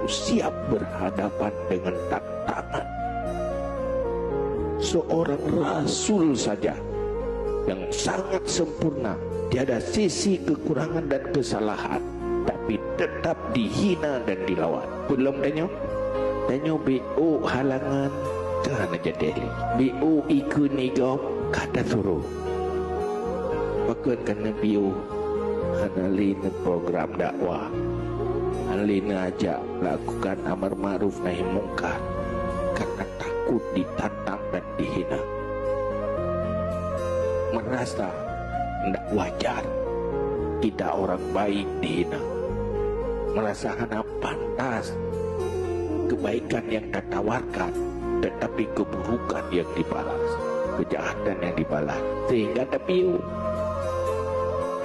siap berhadapan dengan tantangan. Seorang rasul saja yang sangat sempurna, tiada sisi kekurangan dan kesalahan, tapi tetap dihina dan dilawan. Belum tanya BO halangan Tuhan aja deli BO ikut nigop kata suruh bahkan kena BO analina program dakwah, analina ajak lakukan amar ma'ruf nahi mungkar karena takut ditantang dan dihina, merasa tidak wajar kita orang baik dihina, merasa hanya pantas kebaikan yang ditawarkan tetapi keburukan yang dibalas, kejahatan yang dibalas, sehingga tapi